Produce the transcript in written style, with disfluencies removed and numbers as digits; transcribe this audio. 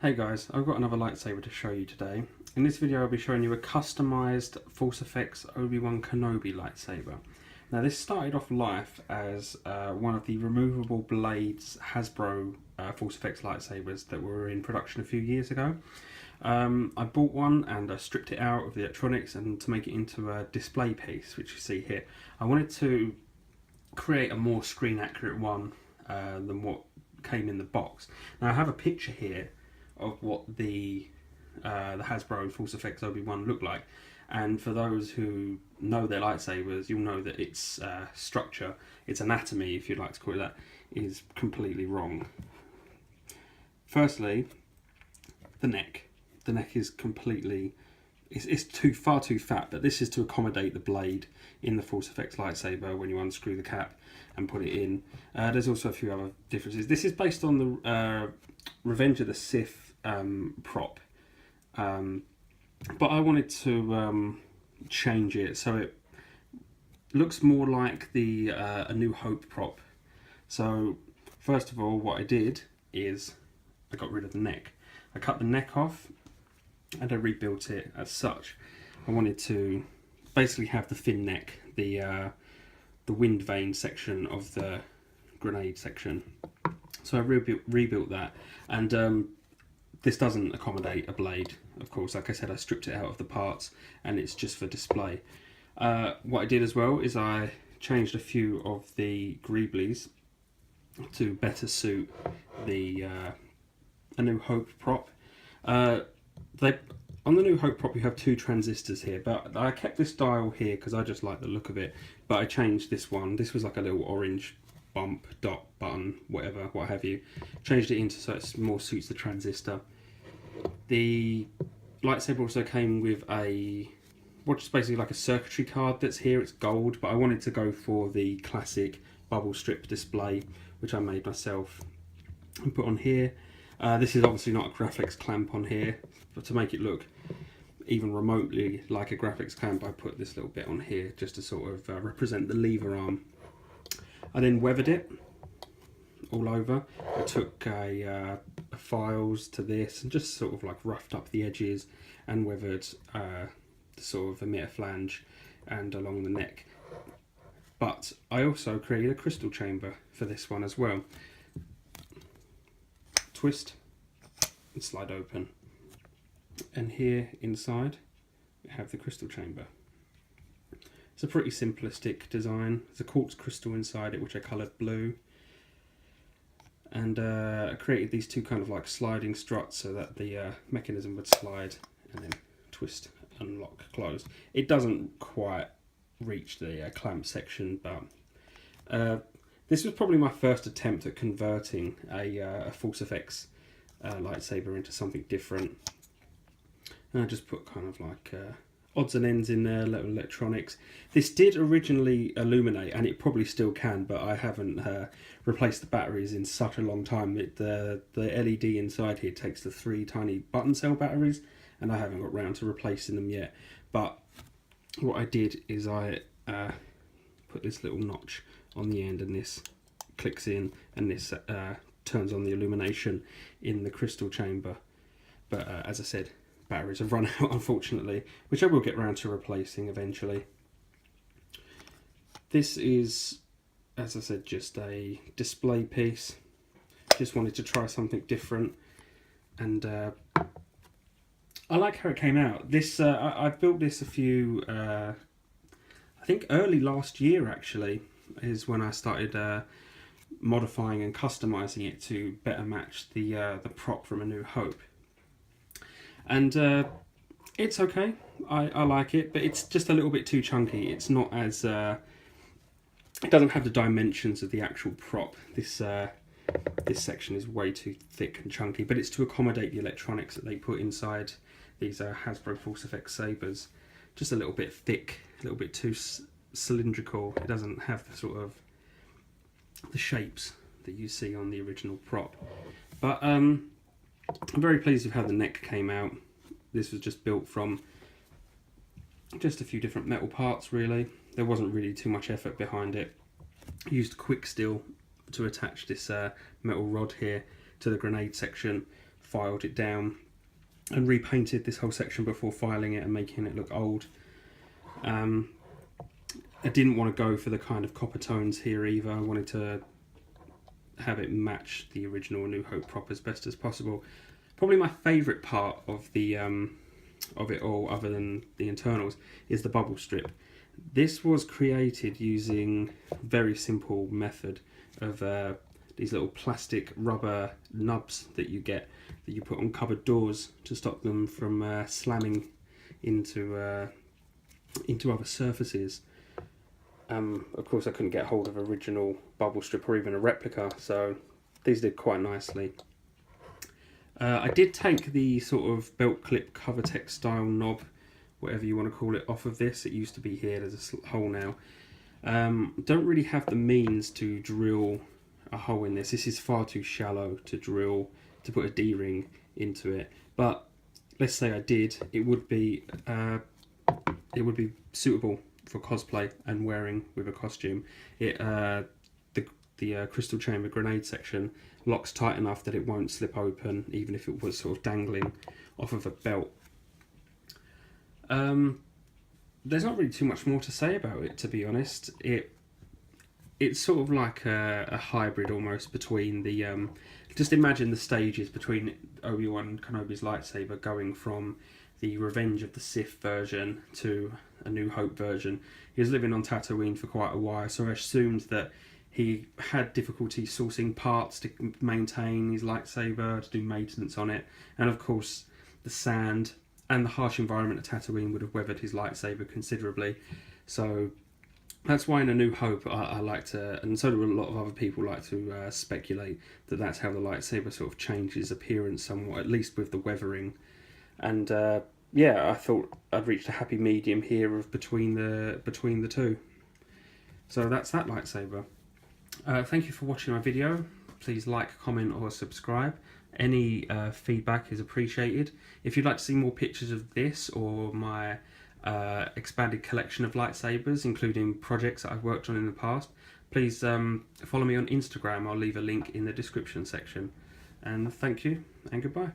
Hey guys, I've got another lightsaber to show you today. In this video I'll be showing you a customised ForceFX Obi-Wan Kenobi lightsaber. Now this started off life as one of the removable blades Hasbro ForceFX lightsabers that were in production a few years ago. I bought one and I stripped it out of the electronics and to make it into a display piece, which you see here. I wanted to create a more screen accurate one than what came in the box. Now I have a picture here of what the Hasbro ForceFX Obi-Wan look like, and for those who know their lightsabers, you'll know that its structure, its anatomy, if you'd like to call it that, is completely wrong. Firstly, the neck. The neck is completely, it's far too fat, but this is to accommodate the blade in the ForceFX lightsaber when you unscrew the cap and put it in. There's also a few other differences. This is based on the Revenge of the Sith prop, but I wanted to change it so it looks more like the A New Hope prop. So first of all, what I did is I got rid of the neck. I cut the neck off and I rebuilt it as such. I wanted to basically have the thin neck, the wind vane section of the grenade section. So I rebuilt that, and this doesn't accommodate a blade, of course. Like I said, I stripped it out of the parts and it's just for display. What I did as well is I changed a few of the greeblies to better suit the A New Hope prop. On the New Hope prop you have two transistors here, but I kept this dial here because I just like the look of it, but I changed this one. This was like a little orange bump, dot, button, whatever, what have you. Changed it into so it more suits the transistor. The lightsaber also came with what's basically like a circuitry card that's here. It's gold, but I wanted to go for the classic bubble strip display, which I made myself and put on here. This is obviously not a graphics clamp on here, but to make it look even remotely like a graphics clamp, I put this little bit on here just to sort of represent the lever arm. I then weathered it all over. I took files to this and just sort of like roughed up the edges and weathered the sort of emitter flange and along the neck. But I also created a crystal chamber for this one as well. Twist and slide open, and here inside we have the crystal chamber. It's a pretty simplistic design. There's a quartz crystal inside it which I coloured blue, and I created these two kind of like sliding struts so that the mechanism would slide and then twist, unlock, close. It doesn't quite reach the clamp section, but this was probably my first attempt at converting a ForceFX lightsaber into something different. And I just put kind of like odds and ends in there, little electronics. This did originally illuminate, and it probably still can, but I haven't replaced the batteries in such a long time. The LED inside here takes the 3 tiny button cell batteries, and I haven't got round to replacing them yet. But what I did is I put this little notch on the end, and this clicks in, and this turns on the illumination in the crystal chamber. But as I said, batteries have run out, unfortunately, which I will get round to replacing eventually. This is, as I said, just a display piece. Just wanted to try something different, and I like how it came out. This I built this a few, I think early last year actually, is when I started modifying and customizing it to better match the prop from A New Hope. And it's okay, I like it, but it's just a little bit too chunky. It's not as, it doesn't have the dimensions of the actual prop. This section is way too thick and chunky, but it's to accommodate the electronics that they put inside these Hasbro ForceFX sabers. Just a little bit thick, a little bit too cylindrical. It doesn't have the sort of the shapes that you see on the original prop. But I'm very pleased with how the neck came out. This was just built from just a few different metal parts really. There wasn't really too much effort behind it. I used quick steel to attach this metal rod here to the grenade section filed it down and repainted this whole section before filing it and making it look old. I didn't want to go for the kind of copper tones here either. I wanted to have it match the original New Hope prop as best as possible. Probably my favourite part of the of it all, other than the internals, is the bubble strip. This was created using a very simple method of these little plastic rubber nubs that you get, that you put on cupboard doors to stop them from slamming into other surfaces. Of course, I couldn't get hold of original bubble strip or even a replica, so these did quite nicely. I did take the sort of belt clip cover text style knob, whatever you want to call it, off of this. It used to be here, there's a hole now. Don't really have the means to drill a hole in this. This is far too shallow to drill, to put a D-ring into it. But let's say I did, it would be suitable for cosplay and wearing with a costume. The crystal chamber grenade section locks tight enough that it won't slip open, even if it was sort of dangling off of a belt. There's not really too much more to say about it, to be honest. It's sort of like a hybrid almost between the just imagine the stages between Obi-Wan Kenobi's lightsaber going from the Revenge of the Sith version to a New Hope version. He was living on Tatooine for quite a while, so I assumed that he had difficulty sourcing parts to maintain his lightsaber, to do maintenance on it, and of course the sand and the harsh environment of Tatooine would have weathered his lightsaber considerably. So that's why in A New Hope I like to, and so do a lot of other people, like to speculate that that's how the lightsaber sort of changes appearance somewhat, at least with the weathering. And yeah, I thought I'd reached a happy medium here of between the two. So that's that lightsaber. Thank you for watching my video. Please like, comment or subscribe. Any feedback is appreciated. If you'd like to see more pictures of this or my expanded collection of lightsabers, including projects that I've worked on in the past, please follow me on Instagram. I'll leave a link in the description section. And thank you and goodbye.